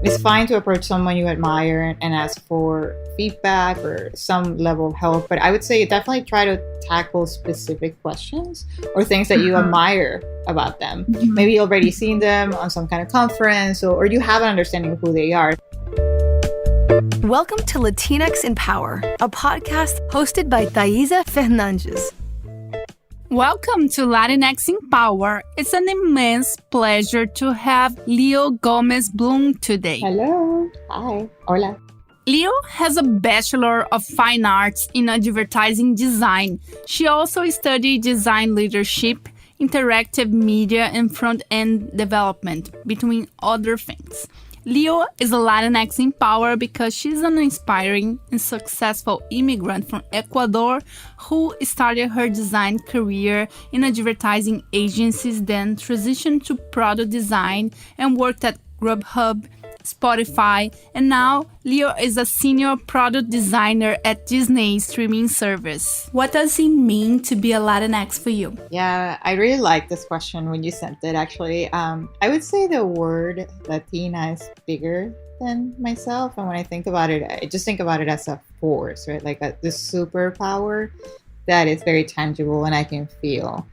It's fine to approach someone you admire and ask for feedback or some level of help, but I would say definitely try to tackle specific questions or things that you admire about them. Maybe you've already seen them on some kind of conference or you have an understanding of who they are. Welcome to Latinx in Power, a podcast hosted by Thaisa Fernandes. Welcome to Latinx in Power. It's an immense pleasure to have Leo Gomez Blum today. Hello. Hi. Hola. Leo has a Bachelor of Fine Arts in Advertising Design. She also studied design leadership, interactive media, and front-end development, between other things. Leo is a Latinx in Power because she's an inspiring and successful immigrant from Ecuador who started her design career in advertising agencies, then transitioned to product design and worked at Grubhub, Spotify, and now Leo is a senior product designer at Disney streaming service. What does it mean to be a Latinx for you? Yeah, I really like this question when you sent it, actually. I would say the word Latina is bigger than myself. And when I think about it, I just think about it as a force, right? Like this superpower that is very tangible and I can feel.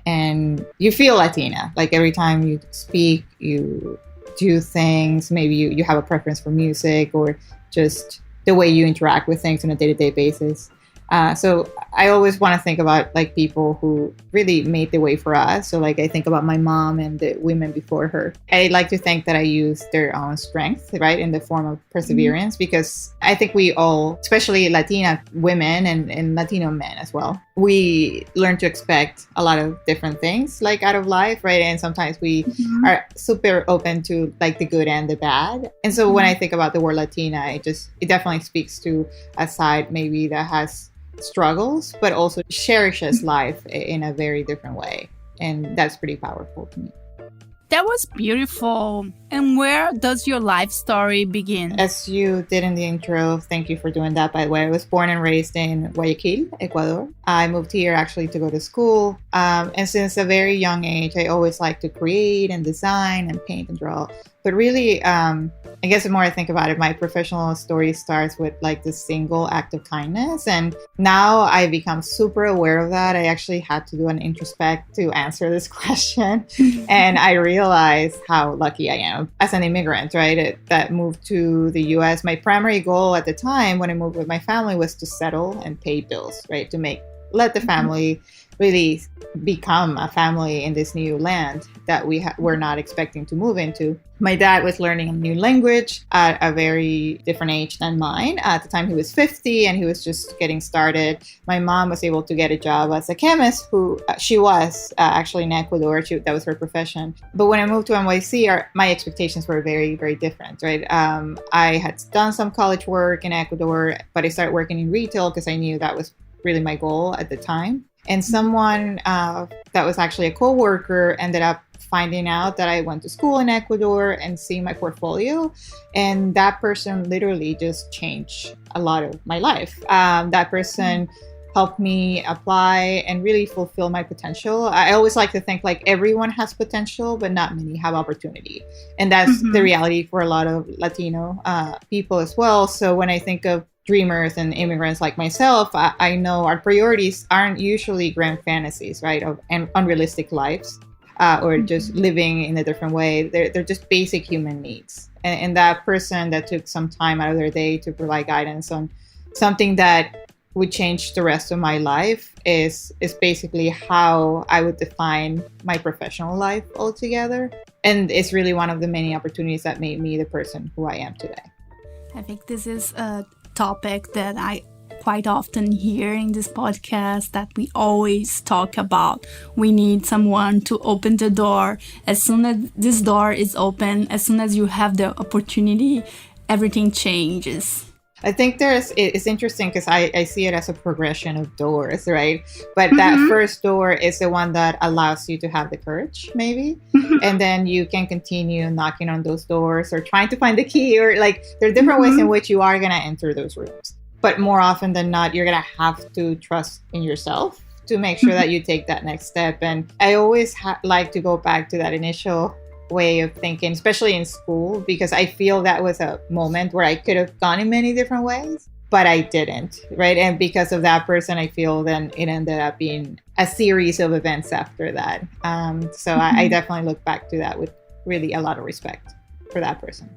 And you feel Latina. Like every time you speak, you do things, maybe you have a preference for music or just the way you interact with things on a day-to-day basis. So I always want to think about like people who really made the way for us. So like I think about my mom and the women before her. I like to think that I use their own strength, right, in the form of perseverance, because I think we all, especially Latina women and Latino men as well, we learn to expect a lot of different things like out of life, right? And sometimes we are super open to like the good and the bad. And so when I think about the word Latina, it definitely speaks to a side maybe that has struggles, but also cherishes life in a very different way. And that's pretty powerful to me. That was beautiful. And where does your life story begin? As you did in the intro, thank you for doing that, by the way. I was born and raised in Guayaquil, Ecuador. I moved here actually to go to school. And since a very young age, I always liked to create and design and paint and draw. But really, I guess the more I think about it, my professional story starts with like this single act of kindness. And now I become super aware of that. I actually had to do an introspect to answer this question. And I realized how lucky I am as an immigrant, right, that moved to the US. My primary goal at the time when I moved with my family was to settle and pay bills, right, to let the family really become a family in this new land that we're not expecting to move into. My dad was learning a new language at a very different age than mine. At the time, he was 50 and he was just getting started. My mom was able to get a job as a chemist, she was actually in Ecuador. That was her profession. But when I moved to NYC, my expectations were very, very different, right? I had done some college work in Ecuador, but I started working in retail because I knew that was really my goal at the time. And someone that was actually a coworker ended up finding out that I went to school in Ecuador and seeing my portfolio. And that person literally just changed a lot of my life. That person helped me apply and really fulfill my potential. I always like to think like everyone has potential, but not many have opportunity. And that's the reality for a lot of Latino people as well. So when I think of dreamers and immigrants like myself, I know our priorities aren't usually grand fantasies, right, of unrealistic lives or just living in a different way. They're just basic human needs. And that person that took some time out of their day to provide guidance on something that would change the rest of my life is basically how I would define my professional life altogether. And it's really one of the many opportunities that made me the person who I am today. I think this is a topic that I quite often hear in this podcast, that we always talk about. We need someone to open the door. As soon as this door is open, as soon as you have the opportunity, everything changes. I think it's interesting because I see it as a progression of doors, right? But that first door is the one that allows you to have the courage, maybe. And then you can continue knocking on those doors or trying to find the key, or like there are different ways in which you are going to enter those rooms. But more often than not, you're going to have to trust in yourself to make sure that you take that next step. And I always like to go back to that initial way of thinking, especially in school, because I feel that was a moment where I could have gone in many different ways, but I didn't, right? And because of that person, I feel then it ended up being a series of events after that. I definitely look back to that with really a lot of respect for that person.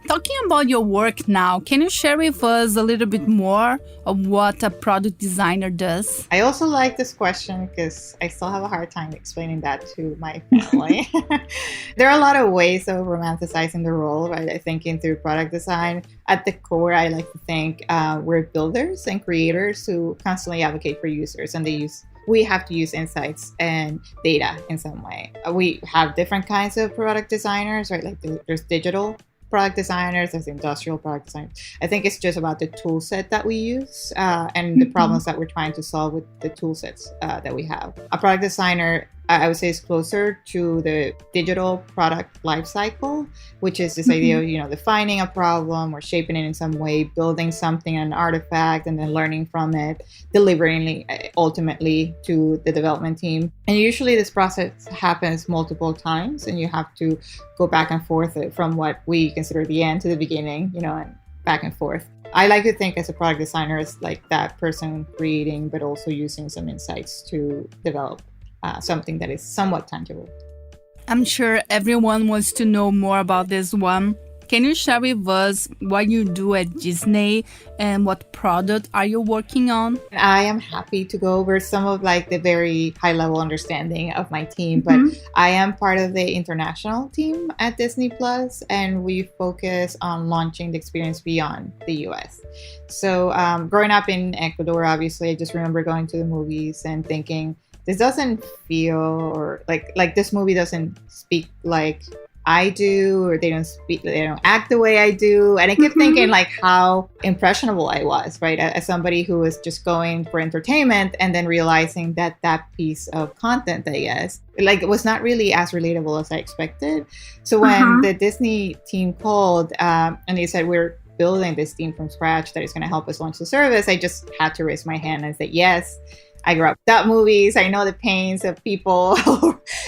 Talking about your work now, can you share with us a little bit more of what a product designer does? I also like this question because I still have a hard time explaining that to my family. There are a lot of ways of romanticizing the role, right? I think through product design. At the core, I like to think we're builders and creators who constantly advocate for users, and we have to use insights and data in some way. We have different kinds of product designers, right? Like there's digital product designers, there's industrial product designers. I think it's just about the tool set that we use and the problems that we're trying to solve with the tool sets that we have. A product designer, I would say, is closer to the digital product lifecycle, which is this idea of, defining a problem or shaping it in some way, building something, an artifact, and then learning from it, delivering it ultimately to the development team. And usually this process happens multiple times, and you have to go back and forth from what we consider the end to the beginning, and back and forth. I like to think as a product designer as like that person creating, but also using some insights to develop something that is somewhat tangible. I'm sure everyone wants to know more about this one. Can you share with us what you do at Disney and what product are you working on? I am happy to go over some of the very high level understanding of my team, but I am part of the international team at Disney Plus, and we focus on launching the experience beyond the US. So growing up in Ecuador, obviously, I just remember going to the movies and thinking, this doesn't feel or like this movie doesn't speak like I do, or they don't act the way I do. And I kept thinking how impressionable I was, right? As somebody who was just going for entertainment and then realizing that piece of content, I guess, it was not really as relatable as I expected. So when the Disney team called and they said, we're building this team from scratch that is going to help us launch the service, I just had to raise my hand and say, yes. I grew up without movies. I know the pains of people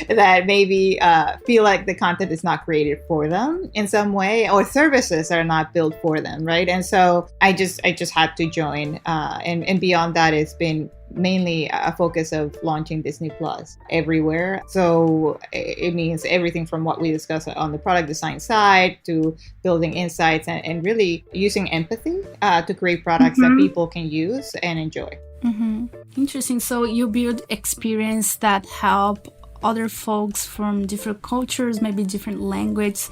that maybe feel like the content is not created for them in some way, or services are not built for them, right? And so I just had to join. And beyond that, it's been mainly a focus of launching Disney Plus everywhere. So it means everything from what we discuss on the product design side to building insights and really using empathy to create products that people can use and enjoy. Interesting. So you build experience that help other folks from different cultures, maybe different languages,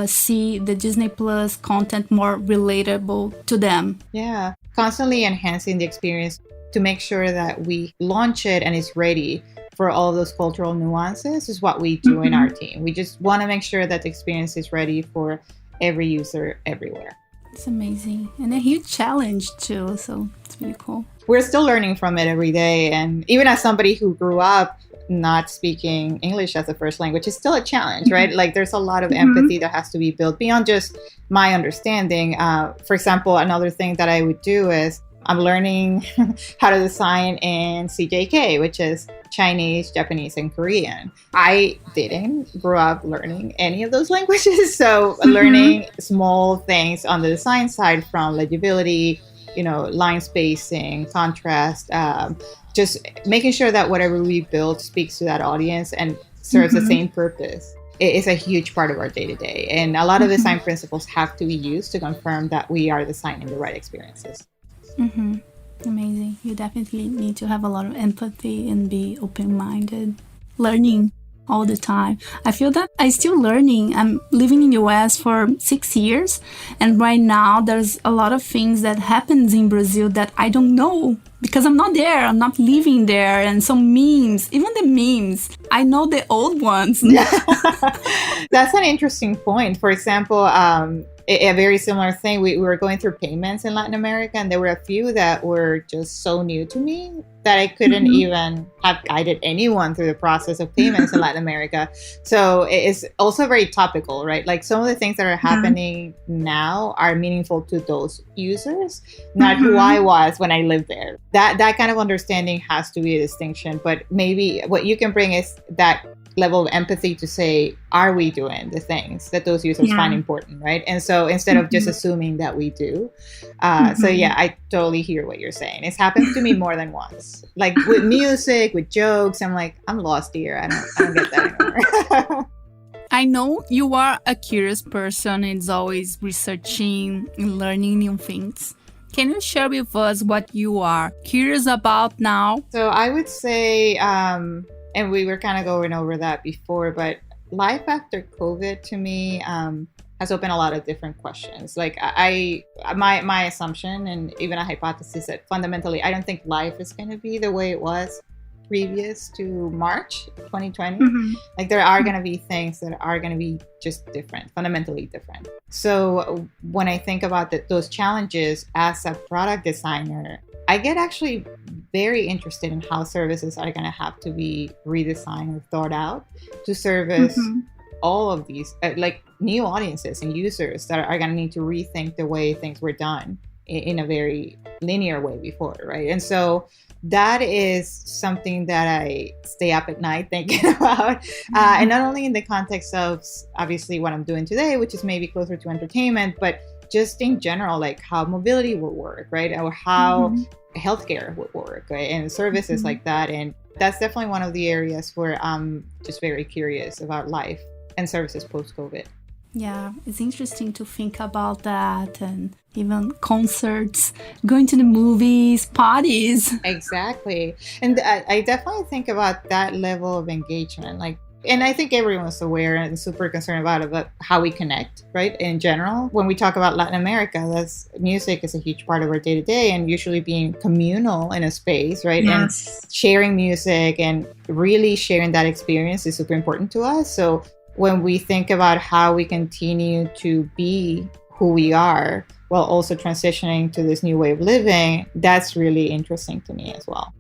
see the Disney Plus content more relatable to them. Yeah, constantly enhancing the experience to make sure that we launch it and it's ready for all those cultural nuances is what we do in our team. We just want to make sure that the experience is ready for every user everywhere. It's amazing. And a huge challenge too. So it's really cool. We're still learning from it every day. And even as somebody who grew up not speaking English as a first language, it's still a challenge, right? There's a lot of empathy that has to be built beyond just my understanding. For example, another thing that I would do is I'm learning how to design in CJK, which is Chinese, Japanese, and Korean. I didn't grow up learning any of those languages. So learning small things on the design side, from legibility, line spacing, contrast, just making sure that whatever we build speaks to that audience and serves the same purpose. It is a huge part of our day-to-day. And a lot of design principles have to be used to confirm that we are designing the right experiences. Amazing. You definitely need to have a lot of empathy and be open-minded. Learning all the time. I feel that I'm still learning. I'm living in the US for 6 years, and right now there's a lot of things that happens in Brazil that I don't know because I'm not there. I'm not living there. And some memes, even the memes, I know the old ones. That's an interesting point. For example, a very similar thing, we were going through payments in Latin America, and there were a few that were just so new to me that I couldn't even have guided anyone through the process of payments in Latin America. So it's also very topical, right? Some of the things that are happening now are meaningful to those users, not who I was when I lived there. That kind of understanding has to be a distinction, but maybe what you can bring is that level of empathy to say, are we doing the things that those users find important, right? And so instead of just assuming that we do. So yeah, I totally hear what you're saying. It's happened to me more than once. Like with music, with jokes, I'm like, I'm lost here. I don't get that anymore. I know you are a curious person. It's always researching and learning new things. Can you share with us what you are curious about now? So I would say, and we were kind of going over that before, but life after COVID to me has opened a lot of different questions. Like my assumption and even a hypothesis that fundamentally, I don't think life is going to be the way it was previous to March 2020. Like there are going to be things that are going to be just different, fundamentally different. So when I think about those challenges as a product designer, I get actually very interested in how services are going to have to be redesigned or thought out to service all of these like new audiences and users that are going to need to rethink the way things were done in a very linear way before, right? And so that is something that I stay up at night thinking about. And not only in the context of obviously what I'm doing today, which is maybe closer to entertainment, but just in general, like how mobility will work, right? Or how healthcare would work, right? And services like that. And that's definitely one of the areas where I'm just very curious about life and services post-COVID. Yeah, it's interesting to think about that, and even concerts, going to the movies, parties. Exactly. And I definitely think about that level of engagement. Like, and I think everyone's aware and super concerned about how we connect, right? In general, when we talk about Latin America, music is a huge part of our day to day, and usually being communal in a space, right? Yes. And sharing music and really sharing that experience is super important to us. So when we think about how we continue to be who we are while also transitioning to this new way of living, that's really interesting to me as well.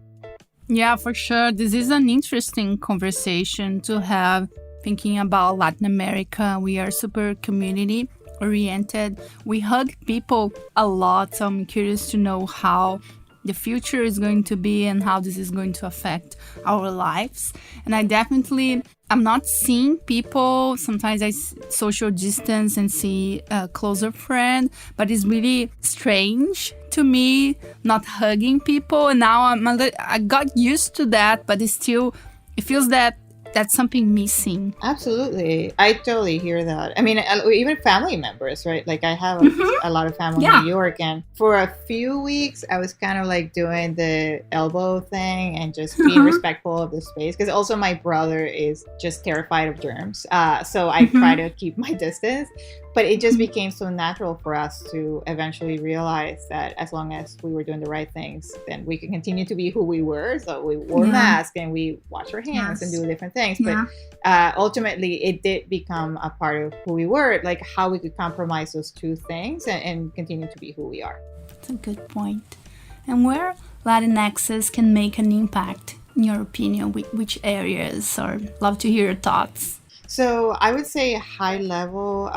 Yeah, for sure. This is an interesting conversation to have, thinking about Latin America. We are super community oriented. We hug people a lot. So I'm curious to know how the future is going to be and how this is going to affect our lives. And I'm not seeing people. Sometimes I social distance and see a closer friend, but it's really strange to me not hugging people. And now I got used to that, but it feels that that's something missing. Absolutely. I totally hear that. I mean, even family members, right? Like I have a lot of family in New York, and for a few weeks, I was kind of like doing the elbow thing and just being respectful of the space. Because also my brother is just terrified of germs. So I try to keep my distance. But it just became so natural for us to eventually realize that as long as we were doing the right things, then we can continue to be who we were. So we wore masks and we wash our hands and do different things. But ultimately, it did become a part of who we were, like how we could compromise those two things and continue to be who we are. That's a good point. And where Latinxes can make an impact, in your opinion, which areas? Or love to hear your thoughts. So I would say high level,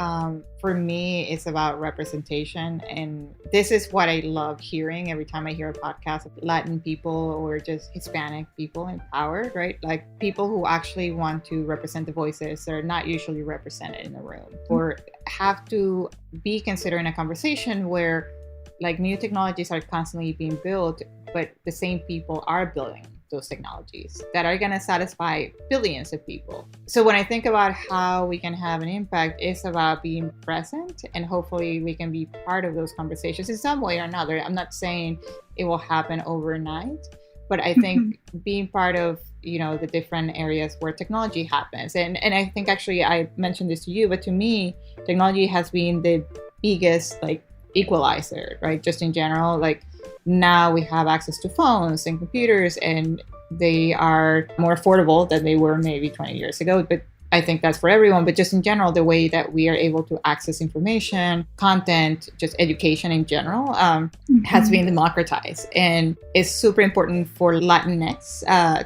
for me, it's about representation. And this is what I love hearing every time I hear a podcast of Latin people or just Hispanic people empowered, right? Like people who actually want to represent the voices that are not usually represented in the room, or have to be considered in a conversation where like new technologies are constantly being built, but the same people are building those technologies that are going to satisfy billions of people. So when I think about how we can have an impact, it's about being present, and hopefully we can be part of those conversations in some way or another. I'm not saying it will happen overnight, but I think being part of, the different areas where technology happens. And I think actually I mentioned this to you, but to me, technology has been the biggest like equalizer, right? Just in general, like now we have access to phones and computers, and they are more affordable than they were maybe 20 years ago. But I think that's for everyone. But just in general, the way that we are able to access information, content, just education in general has been democratized. And it's super important for Latinx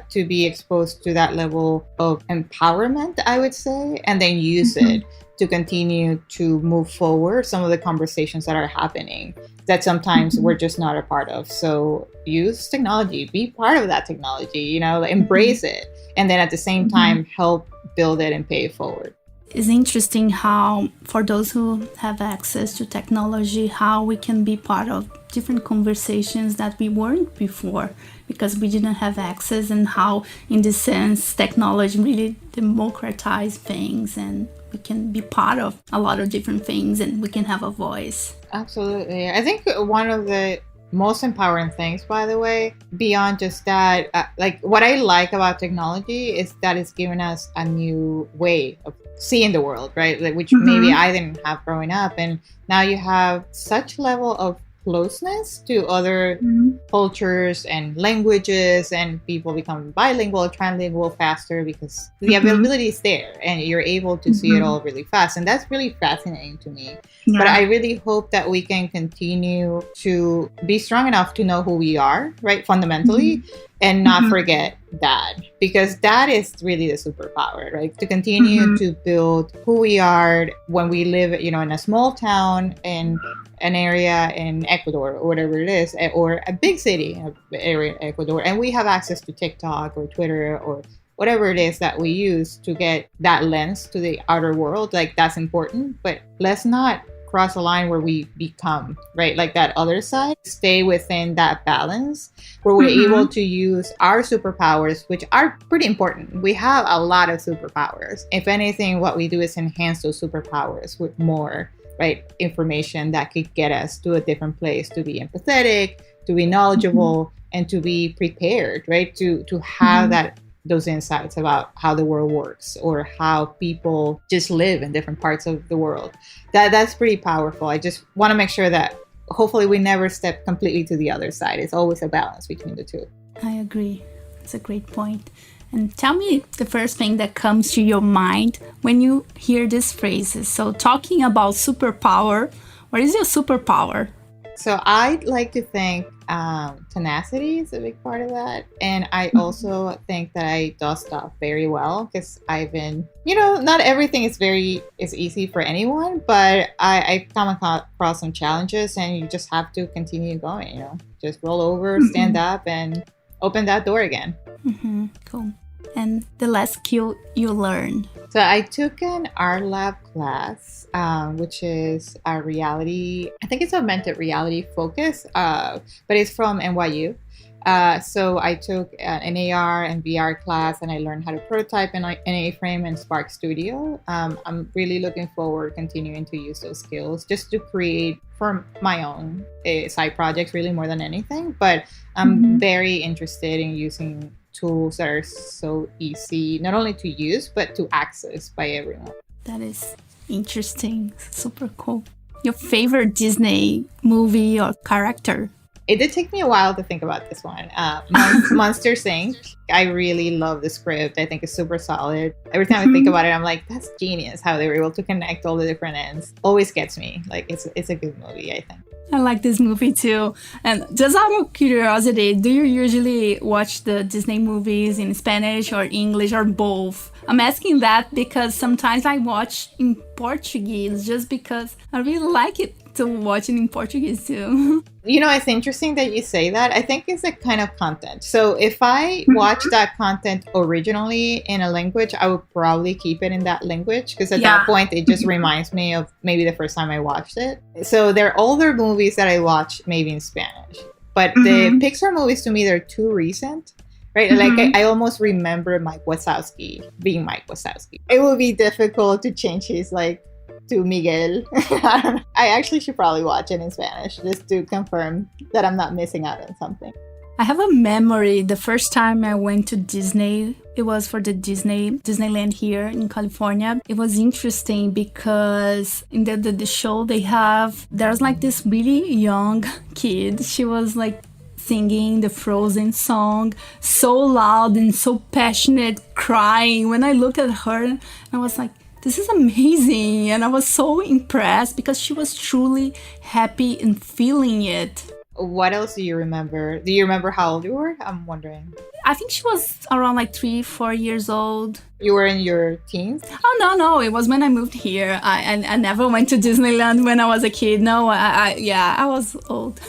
to be exposed to that level of empowerment, I would say, and then use it to continue to move forward some of the conversations that are happening that sometimes we're just not a part of. So use technology, be part of that technology, embrace it. And then at the same time, help build it and pay it forward. It's interesting how, for those who have access to technology, how we can be part of different conversations that we weren't before because we didn't have access, and how, in this sense, technology really democratized things and we can be part of a lot of different things and we can have a voice. Absolutely. I think one of the most empowering things, by the way, beyond just that, like what I like about technology is that it's given us a new way of seeing the world, right? Like, which maybe I didn't have growing up. And now you have such level of closeness to other cultures and languages, and people become bilingual, trilingual faster because the availability is there and you're able to see it all really fast. And that's really fascinating to me. Yeah. But I really hope that we can continue to be strong enough to know who we are, right? Fundamentally, and not forget that, because that is really the superpower, right? To continue to build who we are when we live, you know, in a small town in an area in Ecuador or whatever it is, or a big city area in Ecuador, and we have access to TikTok or Twitter or whatever it is that we use to get that lens to the outer world. Like, that's important, but let's not cross a line where we become, right, like that other side. Stay within that balance where we're able to use our superpowers, which are pretty important. We have a lot of superpowers. If anything, what we do is enhance those superpowers with more, right, information that could get us to a different place, to be empathetic, to be knowledgeable, and to be prepared, right, to have those insights about how the world works or how people just live in different parts of the world. That's pretty powerful. I just want to make sure that hopefully we never step completely to the other side. It's always a balance between the two. I agree. It's a great point. And tell me the first thing that comes to your mind when you hear these phrases. So talking about superpower, what is your superpower? So I'd like to think tenacity is a big part of that. And I also think that I dust off very well because I've been, you know, not everything is easy for anyone, but I've come across some challenges and you just have to continue going, you know, just roll over, stand up and open that door again. Cool. And the last skill you learned? So I took an art lab class, which is a reality, I think it's a augmented reality focus, but it's from NYU. So I took an AR and VR class and I learned how to prototype in A-Frame and Spark Studio. I'm really looking forward to continuing to use those skills just to create for my own side projects, really more than anything. But I'm very interested in using tools that are so easy, not only to use, but to access by everyone. That is interesting. Super cool. Your favorite Disney movie or character? It did take me a while to think about this one. Monsters Inc. I really love the script. I think it's super solid. Every time I think about it, I'm like, that's genius how they were able to connect all the different ends. Always gets me. Like, it's a good movie, I think. I like this movie too. And just out of curiosity, do you usually watch the Disney movies in Spanish or English or both? I'm asking that because sometimes I watch in Portuguese just because I really like it to watch it in Portuguese too. You know, it's interesting that you say that. I think it's a kind of content. So if I watch that content originally in a language, I would probably keep it in that language because at that point, it just reminds me of maybe the first time I watched it. So there are older movies that I watch maybe in Spanish, but the Pixar movies to me, they're too recent. Right? Like I almost remember Mike Wazowski being Mike Wazowski. It would be difficult to change his to Miguel. I actually should probably watch it in Spanish just to confirm that I'm not missing out on something. I have a memory. The first time I went to Disney, it was for the Disneyland here in California. It was interesting because in the show there's like this really young kid. She was like singing the Frozen song so loud and so passionate, crying. When I looked at her, I was like, this is amazing. And I was so impressed because she was truly happy and feeling it. What else do you remember? Do you remember how old you were? I'm wondering. I think she was around like 3-4 years old. You were in your teens? Oh, no. It was when I moved here. I never went to Disneyland when I was a kid. No, I was old.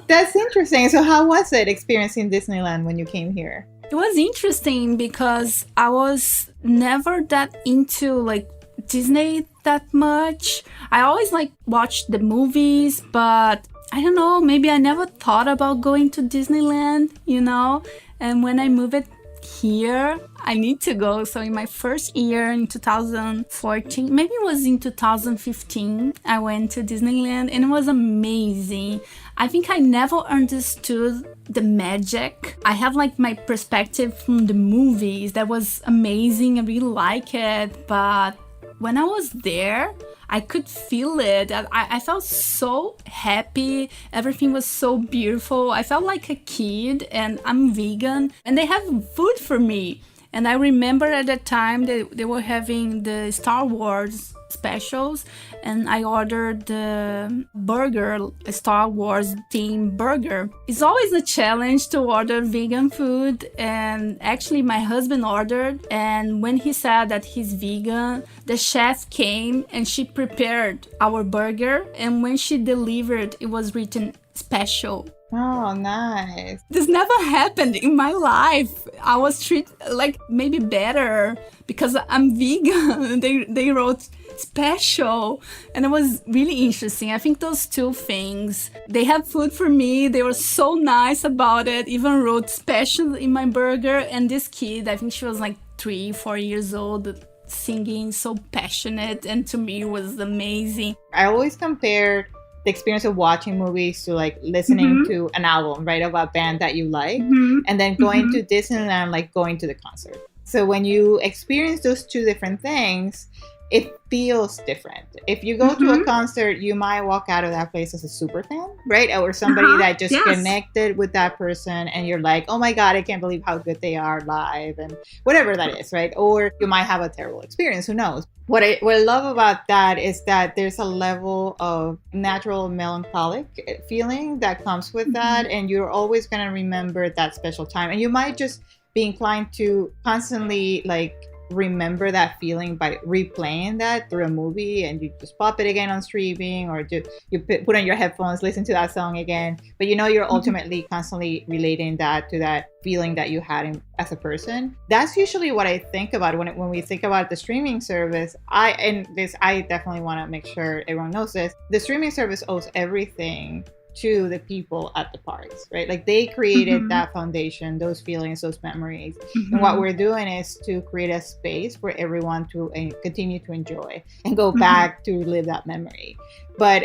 That's interesting. So how was it experiencing Disneyland when you came here? It was interesting because I was never that into like Disney that much. I always like watched the movies, but I don't know, maybe I never thought about going to Disneyland, you know? And when I moved here, I need to go. So in my first year in 2014, maybe it was in 2015, I went to Disneyland and it was amazing. I think I never understood the magic. I have like my perspective from the movies that was amazing. I really like it. But when I was there, I could feel it. I felt so happy. Everything was so beautiful. I felt like a kid, and I'm vegan. And they have food for me. And I remember at that time they were having the Star Wars specials, and I ordered the burger, a Star Wars themed burger. It's always a challenge to order vegan food, and actually my husband ordered, and when he said that he's vegan, the chef came and she prepared our burger, and when she delivered, it was written special. Oh, nice. This never happened in my life. I was treated like maybe better because I'm vegan. They wrote special, and it was really interesting. I think those two things, they have food for me. They were so nice about it, even wrote special in my burger. And this kid, I think she was like 3-4 years old, singing so passionate, and to me it was amazing. I always compare the experience of watching movies to like listening to an album, right, of a band that you like, and then going to Disneyland, like going to the concert. So when you experience those two different things, it feels different. If you go to a concert, you might walk out of that place as a super fan, right? Or somebody that just connected with that person, and you're like, oh my God, I can't believe how good they are live, and whatever that is, right? Or you might have a terrible experience, who knows? What I love about that is that there's a level of natural melancholic feeling that comes with that, and you're always going to remember that special time. And you might just be inclined to constantly like remember that feeling by replaying that through a movie, and you just pop it again on streaming, or you put on your headphones, listen to that song again. But you know, you're ultimately constantly relating that to that feeling that you had as a person. That's usually what I think about when we think about the streaming service. I definitely want to make sure everyone knows this. The streaming service owes everything to the people at the parks, right? Like they created that foundation, those feelings, those memories. And what we're doing is to create a space for everyone to continue to enjoy and go back to live that memory. But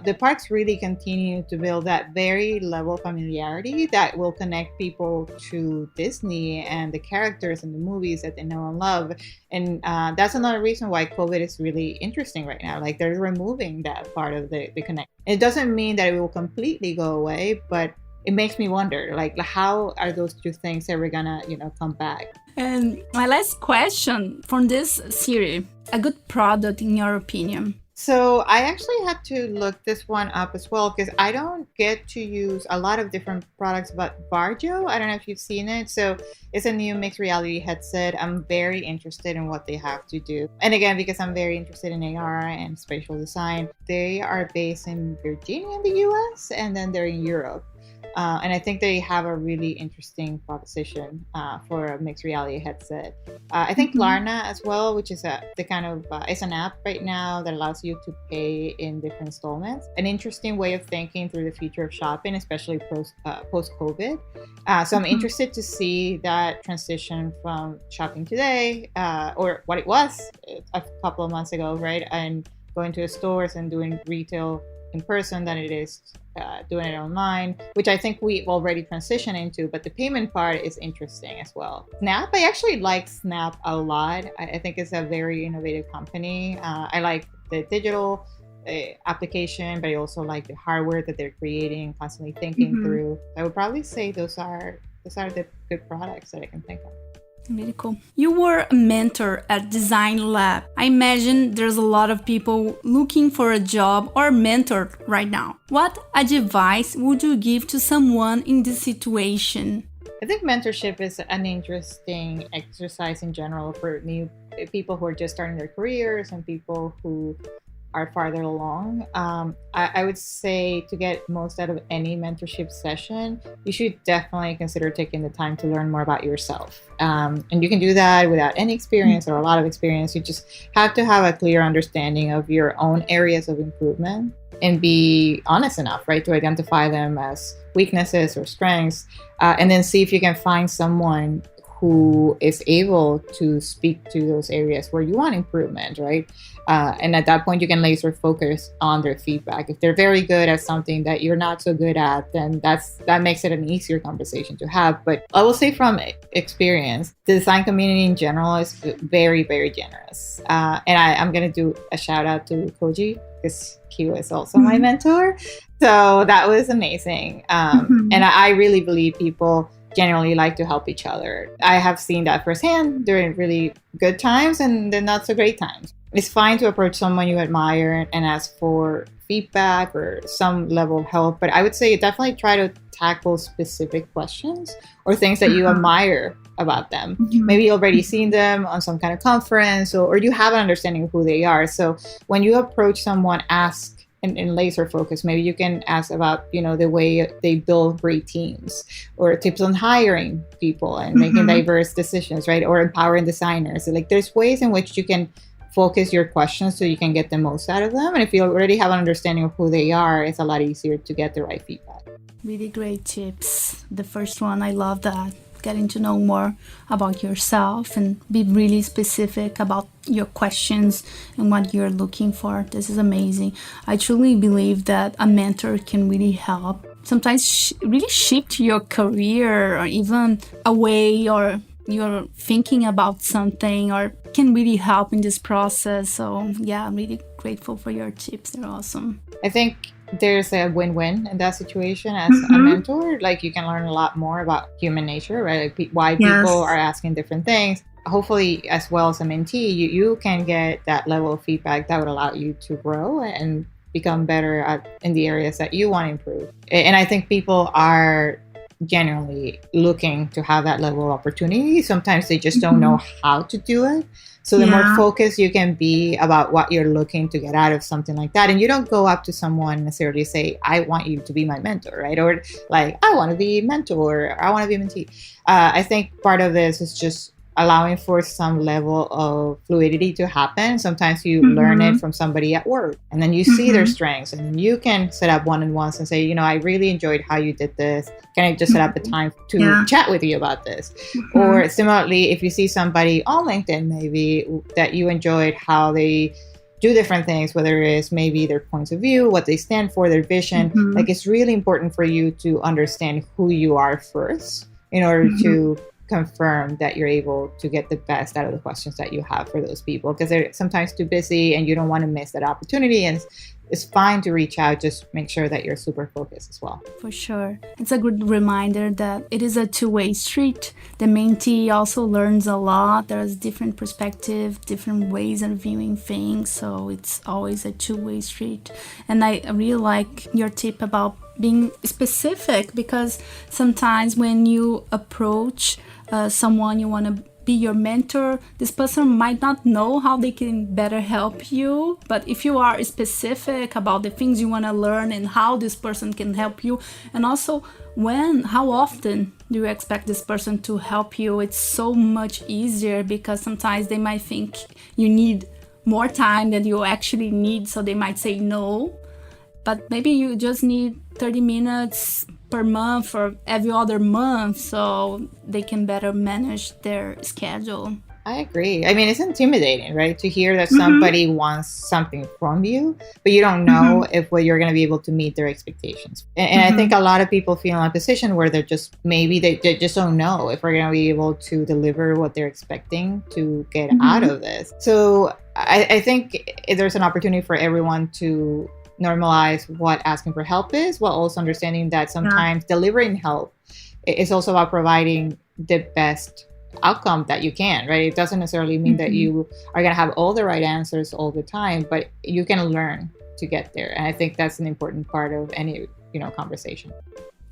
the parks really continue to build that very level of familiarity that will connect people to Disney and the characters and the movies that they know and love. And that's another reason why COVID is really interesting right now. Like they're removing that part of the connection. It doesn't mean that it will completely go away, but it makes me wonder, like, how are those two things ever gonna, come back? And my last question from this series, a good product in your opinion? So I actually had to look this one up as well, because I don't get to use a lot of different products, but Barjo, I don't know if you've seen it. So it's a new mixed reality headset. I'm very interested in what they have to do. And again, because I'm very interested in AR and spatial design, they are based in Virginia in the US, and then they're in Europe. And I think they have a really interesting proposition for a mixed reality headset. I think Klarna as well, which is it's an app right now that allows you to pay in different installments. An interesting way of thinking through the future of shopping, especially post-COVID. So I'm interested to see that transition from shopping today, or what it was a couple of months ago, right? And going to the stores and doing retail in person than it is doing it online, which I think we've already transitioned into, but the payment part is interesting as well. Snap, I actually like Snap a lot. I think it's a very innovative company. I like the digital application, but I also like the hardware that they're creating, constantly thinking through. I would probably say those are the good products that I can think of. Really cool. You were a mentor at Design Lab. I imagine there's a lot of people looking for a job or a mentor right now. What advice would you give to someone in this situation? I think mentorship is an interesting exercise in general for new people who are just starting their careers and people who are farther along, I would say to get most out of any mentorship session, you should definitely consider taking the time to learn more about yourself. And you can do that without any experience or a lot of experience. You just have to have a clear understanding of your own areas of improvement and be honest enough, right, to identify them as weaknesses or strengths, and then see if you can find someone who is able to speak to those areas where you want improvement, right? And at that point, you can laser focus on their feedback. If they're very good at something that you're not so good at, then that makes it an easier conversation to have. But I will say from experience, the design community in general is very, very generous. And I'm going to do a shout out to Koji, because he was also my mentor. So that was amazing. And I really believe people generally like to help each other. I have seen that firsthand during really good times and the not so great times. It's fine to approach someone you admire and ask for feedback or some level of help, but I would say definitely try to tackle specific questions or things that you admire about them. Maybe you've already seen them on some kind of conference, or you have an understanding of who they are. So when you approach someone, ask in laser focus. Maybe you can ask about, the way they build great teams, or tips on hiring people and making diverse decisions, right? Or empowering designers. So, there's ways in which you can focus your questions so you can get the most out of them. And if you already have an understanding of who they are, it's a lot easier to get the right feedback. Really great tips. The first one, I love that. Getting to know more about yourself and be really specific about your questions and what you're looking for. This is amazing. I truly believe that a mentor can really help sometimes really shift your career, or even a way or you're thinking about something, or can really help in this process. So yeah, I'm really grateful for your tips. They're awesome. I think there's a win-win in that situation as a mentor. You can learn a lot more about human nature, right? Why people are asking different things. Hopefully, as well as a mentee, you can get that level of feedback that would allow you to grow and become better in the areas that you want to improve. And I think people are generally looking to have that level of opportunity. Sometimes they just don't know how to do it. So the more focused you can be about what you're looking to get out of something like that. And you don't go up to someone necessarily say, I want you to be my mentor, right? Or I want to be a mentor, or I want to be a mentee. I think part of this is just allowing for some level of fluidity to happen. Sometimes you learn it from somebody at work, and then you see their strengths, and then you can set up one-on-ones and say, I really enjoyed how you did this. Can I just set up a time to chat with you about this? Or similarly, if you see somebody on LinkedIn, maybe that you enjoyed how they do different things, whether it's maybe their points of view, what they stand for, their vision, it's really important for you to understand who you are first in order to confirm that you're able to get the best out of the questions that you have for those people, because they're sometimes too busy and you don't want to miss that opportunity. And it's fine to reach out, just make sure that you're super focused as well. For sure. It's a good reminder that it is a two-way street. The mentee also learns a lot. There's different perspective, different ways of viewing things. So it's always a two-way street. And I really like your tip about being specific, because sometimes when you approach someone you want to be your mentor, this person might not know how they can better help you. But if you are specific about the things you want to learn and how this person can help you, and also how often do you expect this person to help you, it's so much easier, because sometimes they might think you need more time than you actually need, so they might say no. But maybe you just need 30 minutes per month or every other month, so they can better manage their schedule. I agree. I mean, it's intimidating, right? To hear that somebody wants something from you, but you don't know if you're going to be able to meet their expectations. And I think a lot of people feel in a position where they just don't know if we're going to be able to deliver what they're expecting to get out of this. So I think there's an opportunity for everyone to normalize what asking for help is, while also understanding that sometimes delivering help is also about providing the best outcome that you can, right? It doesn't necessarily mean that you are going to have all the right answers all the time, but you can learn to get there. And I think that's an important part of any, conversation.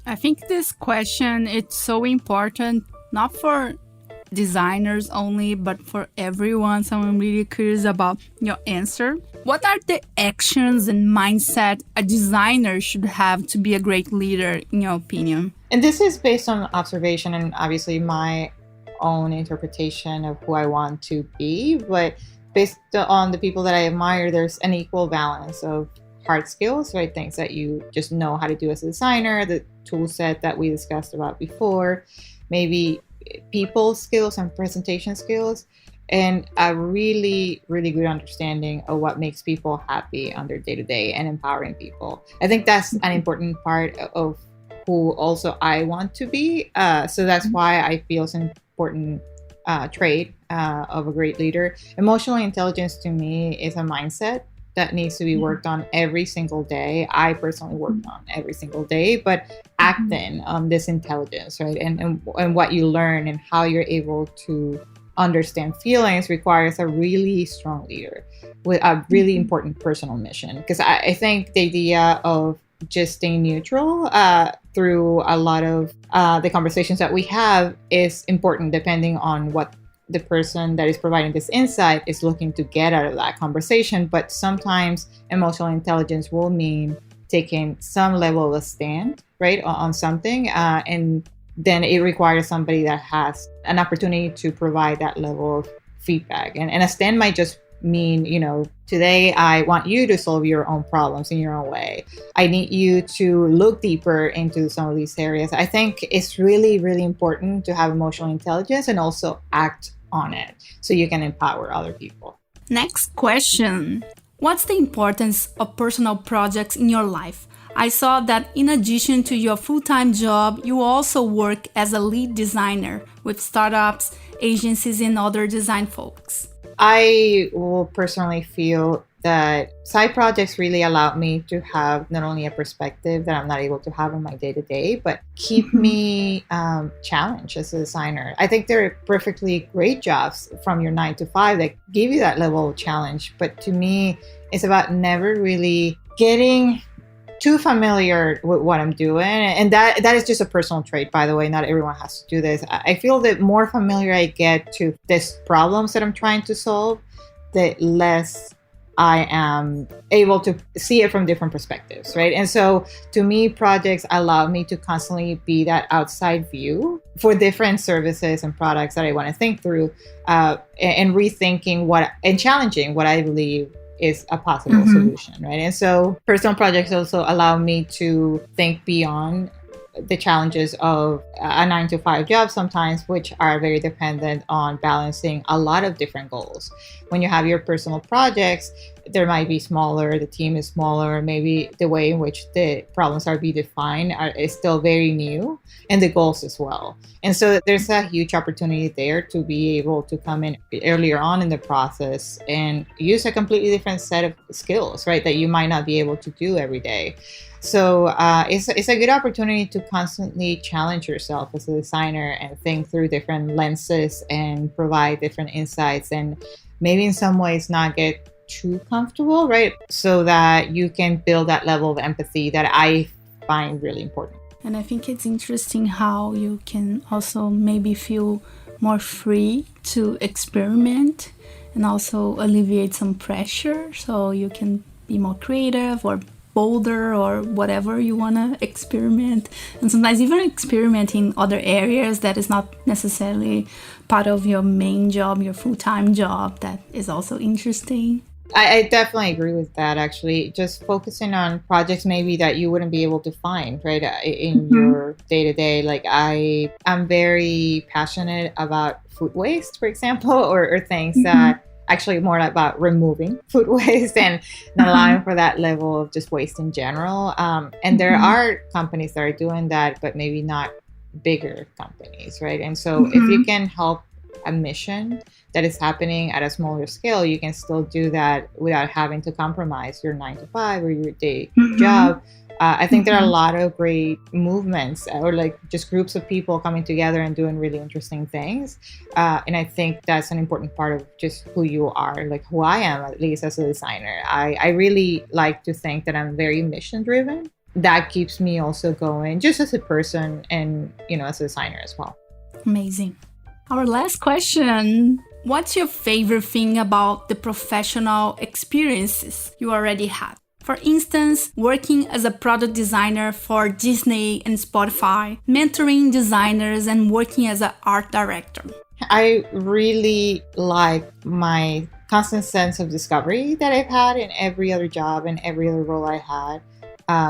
I think this question, it's so important, not for designers only, but for everyone. So I'm really curious about your answer. What are the actions and mindset a designer should have to be a great leader, in your opinion? And this is based on observation and obviously my own interpretation of who I want to be. But based on the people that I admire, there's an equal balance of hard skills, right? Things that you just know how to do as a designer, the tool set that we discussed about before, maybe people skills and presentation skills, and a really, really good understanding of what makes people happy on their day-to-day and empowering people. I think that's an important part of who also I want to be. So that's why I feel it's an important trait of a great leader. Emotional intelligence to me is a mindset that needs to be worked on every single day. I personally work on every single day, but acting on this intelligence, right? And what you learn and how you're able to understand feelings requires a really strong leader with a really important personal mission. Because I think the idea of just staying neutral through a lot of the conversations that we have is important depending on what the person that is providing this insight is looking to get out of that conversation. But sometimes emotional intelligence will mean taking some level of a stand, right, on something. And then it requires somebody that has an opportunity to provide that level of feedback. And a stand might just mean, today I want you to solve your own problems in your own way. I need you to look deeper into some of these areas. I think it's really, really important to have emotional intelligence and also act on it so you can empower other people. Next question. What's the importance of personal projects in your life? I saw that in addition to your full-time job, you also work as a lead designer with startups, agencies, and other design folks. I will personally feel that side projects really allow me to have not only a perspective that I'm not able to have in my day-to-day, but keep me challenged as a designer. I think there are perfectly great jobs from your 9 to 5 that give you that level of challenge. But to me, it's about never really getting too familiar with what I'm doing. And that is just a personal trait, by the way. Not everyone has to do this. I feel that more familiar I get to these problems that I'm trying to solve, the less I am able to see it from different perspectives, right? And so to me, projects allow me to constantly be that outside view for different services and products that I want to think through and rethinking and challenging what I believe is a possible solution, right? And so personal projects also allow me to think beyond the challenges of a 9 to 5 job sometimes, which are very dependent on balancing a lot of different goals. When you have your personal projects, there might be smaller, the team is smaller, maybe the way in which the problems are being defined is still very new, and the goals as well. And so there's a huge opportunity there to be able to come in earlier on in the process and use a completely different set of skills, right, that you might not be able to do every day. So it's a good opportunity to constantly challenge yourself as a designer and think through different lenses and provide different insights and maybe in some ways not get too comfortable, right? So that you can build that level of empathy that I find really important. And I think it's interesting how you can also maybe feel more free to experiment and also alleviate some pressure so you can be more creative or bolder or whatever you want to experiment, and sometimes even experiment in other areas that is not necessarily part of your main job, your full-time job. That is also interesting. I definitely agree with that, actually. Just focusing on projects maybe that you wouldn't be able to find, right, in your day-to-day. Like I'm very passionate about food waste, for example, or things that actually more about removing food waste and not allowing for that level of just waste in general. And there are companies that are doing that, but maybe not bigger companies, right? And so if you can help a mission that is happening at a smaller scale, you can still do that without having to compromise your 9 to 5 or your day job. I think there are a lot of great movements or like just groups of people coming together and doing really interesting things. And I think that's an important part of just who you are, like who I am, at least as a designer. I really like to think that I'm very mission driven. That keeps me also going just as a person and, as a designer as well. Amazing. Our last question. What's your favorite thing about the professional experiences you already had? For instance, working as a product designer for Disney and Spotify, mentoring designers, and working as an art director. I really like my constant sense of discovery that I've had in every other job and every other role I had.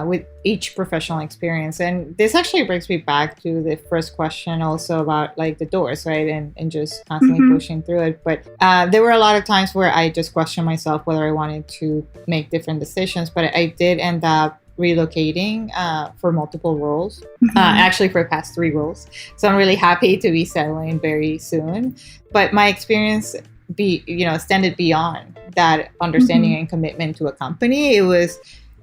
With each professional experience. And this actually brings me back to the first question also about like the doors, right? And just constantly pushing through it. But there were a lot of times where I just questioned myself whether I wanted to make different decisions. But I did end up relocating for multiple roles, actually for the past 3 roles. So I'm really happy to be settling very soon. But my experience extended beyond that understanding and commitment to a company. It was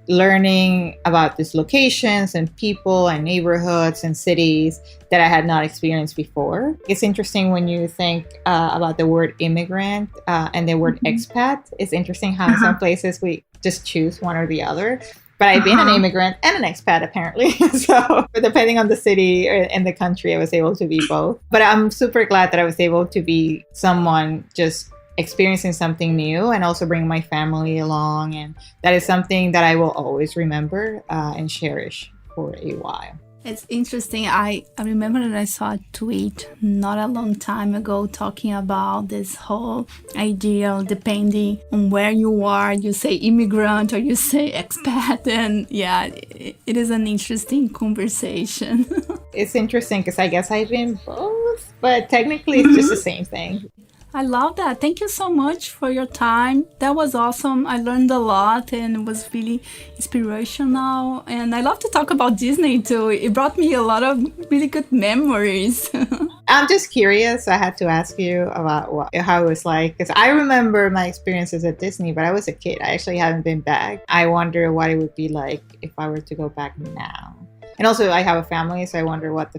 learning about these locations and people and neighborhoods and cities that I had not experienced before. It's interesting when you think about the word immigrant and the word expat. It's interesting how in some places we just choose one or the other. But I've been an immigrant and an expat, apparently. So depending on the city and the country, I was able to be both. But I'm super glad that I was able to be someone just experiencing something new and also bring my family along. And that is something that I will always remember and cherish for a while. It's interesting. I remember that I saw a tweet not a long time ago talking about this whole idea of depending on where you are, you say immigrant or you say expat. And yeah, it is an interesting conversation. It's interesting because I guess I've been both, but technically it's just the same thing. I love that. Thank you so much for your time. That was awesome. I learned a lot and it was really inspirational. And I love to talk about Disney too. It brought me a lot of really good memories. I'm just curious. I had to ask you about how it was like. Because I remember my experiences at Disney, but I was a kid. I actually haven't been back. I wonder what it would be like if I were to go back now. And also I have a family, so I wonder what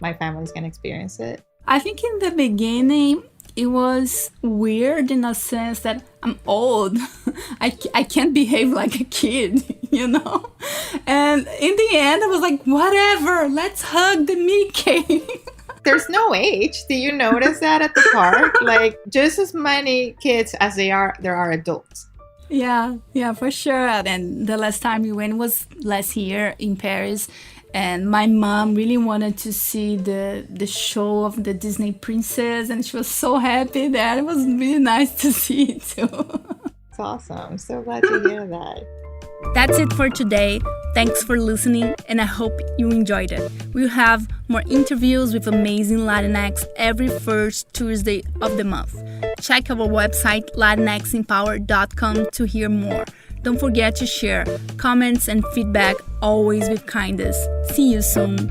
my family's going to experience it. I think in the beginning, it was weird in a sense that I'm old. I can't behave like a kid, you know? And in the end, I was like, whatever, let's hug the Mickey. There's no age. Do you notice that at the park? Like, just as many kids as there are adults. Yeah, for sure. And the last time we went was last year in Paris. And my mom really wanted to see the show of the Disney princess, and she was so happy that it was really nice to see it too. It's awesome. I'm so glad to hear that. That's it for today. Thanks for listening, and I hope you enjoyed it. We'll have more interviews with amazing Latinx every first Tuesday of the month. Check our website, latinxempower.com, to hear more. Don't forget to share comments and feedback, always with kindness. See you soon.